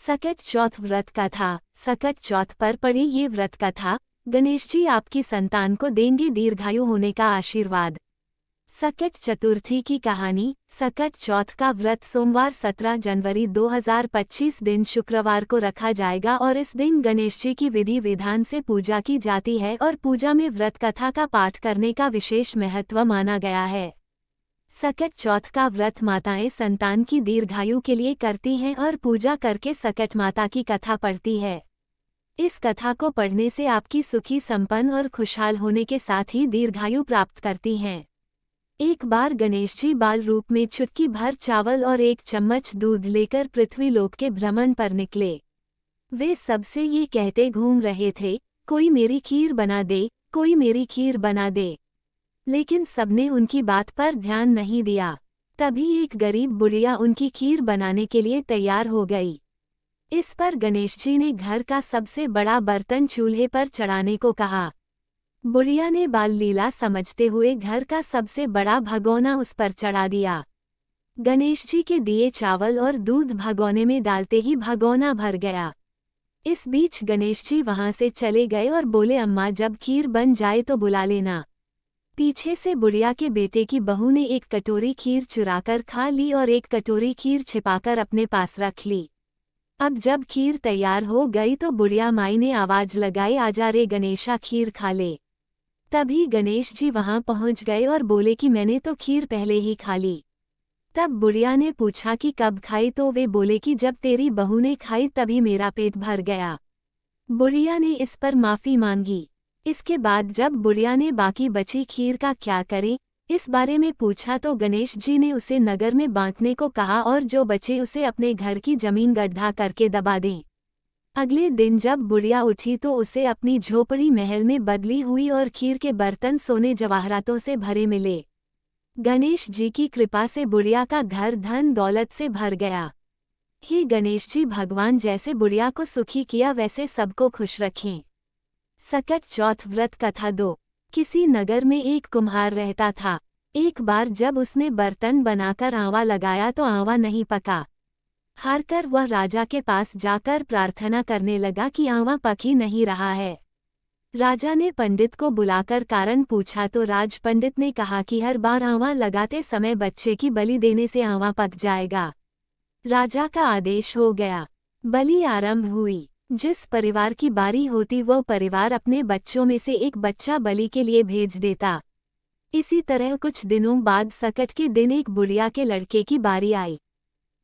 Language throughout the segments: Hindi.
सकट चौथ व्रत कथा। सकट चौथ पर पड़ी ये व्रत कथा। गणेश जी आपकी संतान को देंगे दीर्घायु होने का आशीर्वाद। सकट चतुर्थी की कहानी। सकट चौथ का व्रत सोमवार 17 जनवरी 2025 दिन शुक्रवार को रखा जाएगा और इस दिन गणेश जी की विधि विधान से पूजा की जाती है और पूजा में व्रत कथा का पाठ करने का विशेष महत्व माना गया है। सकट चौथ का व्रत माताएं संतान की दीर्घायु के लिए करती हैं और पूजा करके सकट माता की कथा पढ़ती है। इस कथा को पढ़ने से आपकी सुखी संपन्न और खुशहाल होने के साथ ही दीर्घायु प्राप्त करती हैं। एक बार गणेश जी बाल रूप में चुटकी भर चावल और 1 चम्मच दूध लेकर पृथ्वी लोक के भ्रमण पर निकले। वे सबसे ये कहते घूम रहे थे, कोई मेरी खीर बना दे, कोई मेरी खीर बना दे। लेकिन सबने उनकी बात पर ध्यान नहीं दिया। तभी एक गरीब बुढ़िया उनकी खीर बनाने के लिए तैयार हो गई। इस पर गणेश जी ने घर का सबसे बड़ा बर्तन चूल्हे पर चढ़ाने को कहा। बुढ़िया ने बाल लीला समझते हुए घर का सबसे बड़ा भगोना उस पर चढ़ा दिया। गणेश जी के दिए चावल और दूध भगोने में डालते ही भगोना भर गया। इस बीच गणेश जी वहां से चले गए और बोले, अम्मा जब खीर बन जाए तो बुला लेना। पीछे से बुढ़िया के बेटे की बहू ने 1 कटोरी खीर चुराकर खा ली और 1 कटोरी खीर छिपाकर अपने पास रख ली। अब जब खीर तैयार हो गई तो बुढ़िया माई ने आवाज लगाई, आजा रे गणेशा खीर खा ले। तभी गणेश जी वहां पहुंच गए और बोले कि मैंने तो खीर पहले ही खा ली। तब बुढ़िया ने पूछा कि कब खाई, तो वे बोले कि जब तेरी बहू ने खाई तभी मेरा पेट भर गया। बुढ़िया ने इस पर माफी मांगी। इसके बाद जब बुढ़िया ने बाकी बची खीर का क्या करें इस बारे में पूछा तो गणेश जी ने उसे नगर में बांटने को कहा और जो बचे उसे अपने घर की जमीन गड्ढा करके दबा दें। अगले दिन जब बुढ़िया उठी तो उसे अपनी झोपड़ी महल में बदली हुई और खीर के बर्तन सोने जवाहरातों से भरे मिले। गणेश जी की कृपा से बुढ़िया का घर धन दौलत से भर गया। हे गणेश जी, भगवान जैसे बुढ़िया को सुखी किया वैसे सबको खुश रखें। सकट चौथ व्रत कथा 2। किसी नगर में एक कुम्हार रहता था। एक बार जब उसने बर्तन बनाकर आंवा लगाया तो आंवा नहीं पका। हारकर वह राजा के पास जाकर प्रार्थना करने लगा कि आंवा पक ही नहीं रहा है। राजा ने पंडित को बुलाकर कारण पूछा तो राज पंडित ने कहा कि हर बार आंवा लगाते समय बच्चे की बलि देने से आंवा पक जाएगा। राजा का आदेश हो गया। बलि आरंभ हुई। जिस परिवार की बारी होती वो परिवार अपने बच्चों में से एक बच्चा बलि के लिए भेज देता। इसी तरह कुछ दिनों बाद सकट के दिन एक बुढ़िया के लड़के की बारी आई।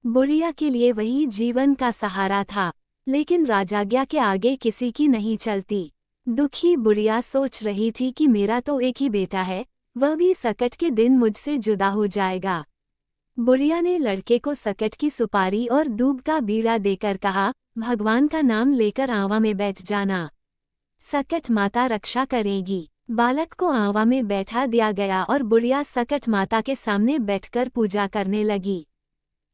बुढ़िया के लिए वही जीवन का सहारा था, लेकिन राजाज्ञा के आगे किसी की नहीं चलती। दुखी बुढ़िया सोच रही थी कि मेरा तो एक ही बेटा है, वह भी सकट के दिन मुझसे जुदा हो जाएगा। बुढ़िया ने लड़के को सकट की सुपारी और दूब का बीड़ा देकर कहा, भगवान का नाम लेकर आंवा में बैठ जाना, सकट माता रक्षा करेगी। बालक को आंवा में बैठा दिया गया और बुढ़िया सकट माता के सामने बैठकर पूजा करने लगी।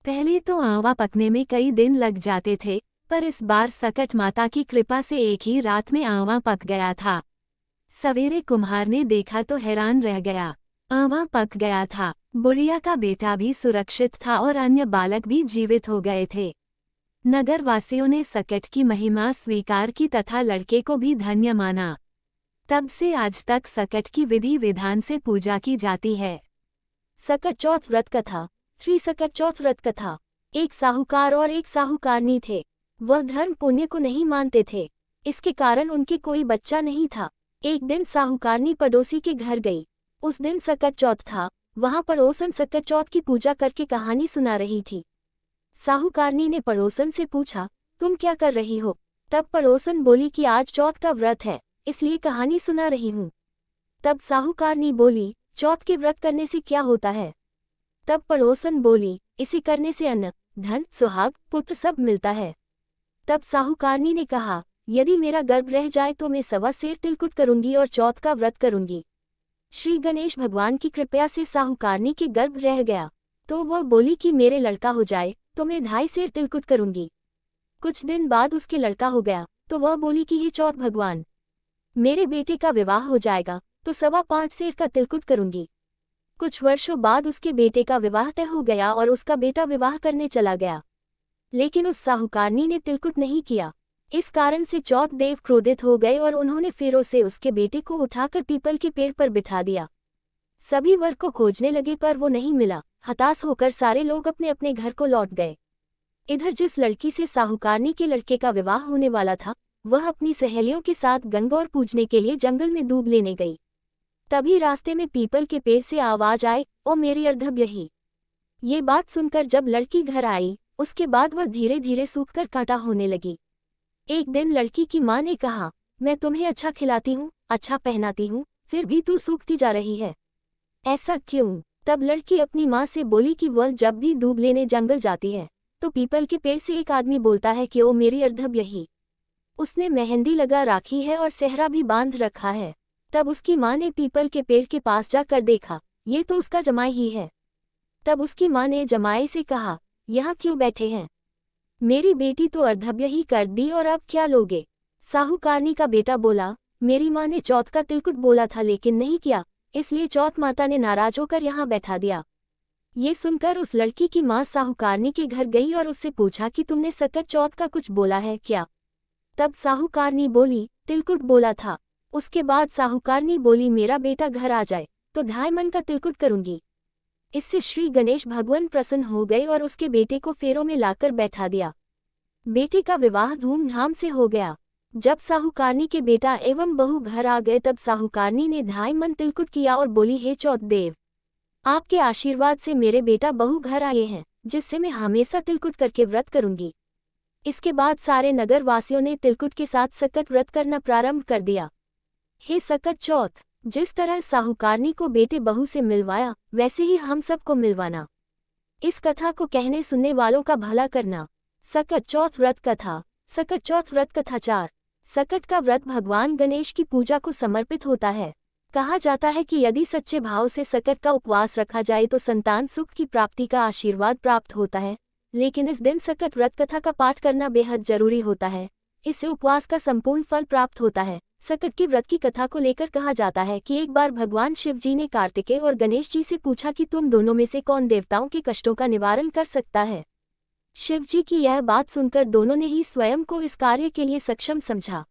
पहले तो आंवा पकने में कई दिन लग जाते थे, पर इस बार सकट माता की कृपा से एक ही रात में आंवा पक गया था। सवेरे कुम्हार ने देखा तो हैरान रह गया। आंवा पक गया था। बुढ़िया का बेटा भी सुरक्षित था और अन्य बालक भी जीवित हो गए थे। नगरवासियों ने सकट की महिमा स्वीकार की तथा लड़के को भी धन्य माना। तब से आज तक सकट की विधि विधान से पूजा की जाती है। सकट चौथ व्रत कथा। श्री सकट चौथ व्रत कथा। एक साहूकार और एक साहूकारनी थे। वह धर्म पुण्य को नहीं मानते थे। इसके कारण उनके कोई बच्चा नहीं था। एक दिन साहूकारनी पड़ोसी के घर गई। उस दिन सकट चौथ था। वहां पड़ोसन सकट चौथ की पूजा करके कहानी सुना रही थी। साहूकारनी ने पड़ोसन से पूछा, तुम क्या कर रही हो? तब पड़ोसन बोली कि आज चौथ का व्रत है, इसलिए कहानी सुना रही हूँ। तब साहूकारनी बोली, चौथ के व्रत करने से क्या होता है? तब पड़ोसन बोली, इसे करने से अन्न, धन, सुहाग, पुत्र सब मिलता है। तब साहूकारनी ने कहा, यदि मेरा गर्भ रह जाए तो मैं 1.25 सेर तिलकुट करूंगी और चौथ का व्रत करूंगी। श्री गणेश भगवान की कृपा से साहूकारनी के गर्भ रह गया, तो वह बोली कि मेरे लड़का हो जाए तो मैं 2.5 सेर तिलकुट करूंगी। कुछ दिन बाद उसके लड़का हो गया तो वह बोली कि ये चौथ भगवान, मेरे बेटे का विवाह हो जाएगा तो 5.25 सेर का तिलकुट करूंगी। कुछ वर्षों बाद उसके बेटे का विवाह तय हो गया और उसका बेटा विवाह करने चला गया। लेकिन उस साहूकारनी ने तिलकुट नहीं किया। इस कारण से चौथ देव क्रोधित हो गए और उन्होंने फिर से उसके बेटे को उठाकर पीपल के पेड़ पर बिठा दिया। सभी वर को खोजने लगे पर वो नहीं मिला। हताश होकर सारे लोग अपने अपने घर को लौट गए। इधर जिस लड़की से साहूकारनी के लड़के का विवाह होने वाला था, वह अपनी सहेलियों के साथ गणगौर पूजने के लिए जंगल में दूब लेने गई। तभी रास्ते में पीपल के पेड़ से आवाज आई, ओ मेरी अर्धव्यही। ये बात सुनकर जब लड़की घर आई, उसके बाद वह धीरे धीरे सूखकर कांटा होने लगी। एक दिन लड़की की माँ ने कहा, मैं तुम्हें अच्छा खिलाती हूँ, अच्छा पहनाती हूँ, फिर भी तू सूखती जा रही है, ऐसा क्यों? तब लड़की अपनी माँ से बोली कि वह जब भी दूब लेने जंगल जाती है तो पीपल के पेड़ से एक आदमी बोलता है कि ओ मेरी अर्धव्यही। उसने मेहंदी लगा राखी है और सेहरा भी बांध रखा है। तब उसकी माँ ने पीपल के पेड़ के पास जाकर देखा, ये तो उसका जमाई ही है। तब उसकी माँ ने जमाई से कहा, यहाँ क्यों बैठे हैं? मेरी बेटी तो अर्धव्यही कर दी और अब क्या लोगे? साहूकारनी का बेटा बोला, मेरी माँ ने चौथ का तिलकुट बोला था लेकिन नहीं किया, इसलिए चौथ माता ने नाराज होकर यहाँ बैठा दिया। ये सुनकर उस लड़की की माँ साहूकारनी के घर गई और उससे पूछा कि तुमने सकट चौथ का कुछ बोला है क्या? तब साहूकारनी बोली, तिलकुट बोला था। उसके बाद साहूकारनी बोली, मेरा बेटा घर आ जाए तो 2.5 मन का तिलकुट करूंगी। इससे श्री गणेश भगवान प्रसन्न हो गए और उसके बेटे को फेरों में लाकर बैठा दिया। बेटे का विवाह धूमधाम से हो गया। जब साहूकारनी के बेटा एवं बहू घर आ गए तब साहूकारनी ने 2.5 मन तिलकुट किया और बोली, हे चौथ देव, आपके आशीर्वाद से मेरे बेटा बहू घर आए हैं, जिससे मैं हमेशा तिलकुट करके व्रत करूंगी। इसके बाद सारे नगर वासियों ने तिलकुट के साथ सकट व्रत करना प्रारंभ कर दिया। हे सकट चौथ, जिस तरह साहूकारनी को बेटे बहू से मिलवाया वैसे ही हम सबको मिलवाना। इस कथा को कहने सुनने वालों का भला करना। सकट चौथ व्रत कथा। सकट चौथ व्रत कथा 4। सकट का व्रत भगवान गणेश की पूजा को समर्पित होता है। कहा जाता है कि यदि सच्चे भाव से सकट का उपवास रखा जाए तो संतान सुख की प्राप्ति का आशीर्वाद प्राप्त होता है। लेकिन इस दिन सकट व्रत कथा का पाठ करना बेहद जरूरी होता है। इससे उपवास का संपूर्ण फल प्राप्त होता है। सकट के व्रत की कथा को लेकर कहा जाता है कि एक बार भगवान शिव जी ने कार्तिकेय और गणेश जी से पूछा कि तुम दोनों में से कौन देवताओं के कष्टों का निवारण कर सकता है। शिव जी की यह बात सुनकर दोनों ने ही स्वयं को इस कार्य के लिए सक्षम समझा।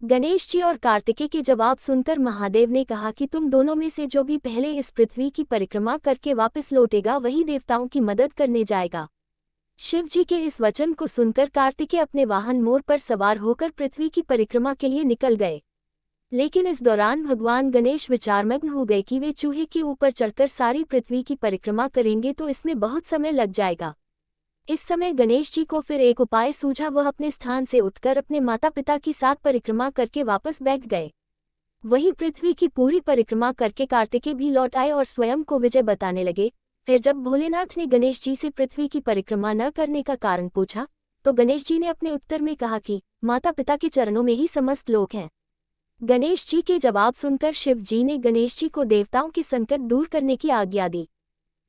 गणेश जी और कार्तिकेय के जवाब सुनकर महादेव ने कहा कि तुम दोनों में से जो भी पहले इस पृथ्वी की परिक्रमा करके वापस लौटेगा वही देवताओं की मदद करने जाएगा। शिव जी के इस वचन को सुनकर कार्तिकेय अपने वाहन मोर पर सवार होकर पृथ्वी की परिक्रमा के लिए निकल गए। लेकिन इस दौरान भगवान गणेश विचारमग्न हो गए कि वे चूहे के ऊपर चढ़कर सारी पृथ्वी की परिक्रमा करेंगे तो इसमें बहुत समय लग जाएगा। इस समय गणेश जी को फिर एक उपाय सूझा। वह अपने स्थान से उठकर अपने माता पिता की साथ परिक्रमा करके वापस बैठ गए। वहीं पृथ्वी की पूरी परिक्रमा करके कार्तिकेय भी लौट आए और स्वयं को विजय बताने लगे। फिर जब भोलेनाथ ने गणेश जी से पृथ्वी की परिक्रमा न करने का कारण पूछा तो गणेश जी ने अपने उत्तर में कहा कि माता पिता के चरणों में ही समस्त लोक हैं। गणेश जी के जवाब सुनकर शिव जी ने गणेश जी को देवताओं के संकट दूर करने की आज्ञा दी।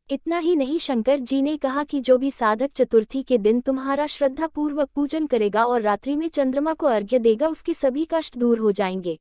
इतना ही नहीं, शंकर जी ने कहा कि जो भी साधक चतुर्थी के दिन तुम्हारा श्रद्धापूर्वक पूजन करेगा और रात्रि में चंद्रमा को अर्घ्य देगा उसके सभी कष्ट दूर हो जाएंगे।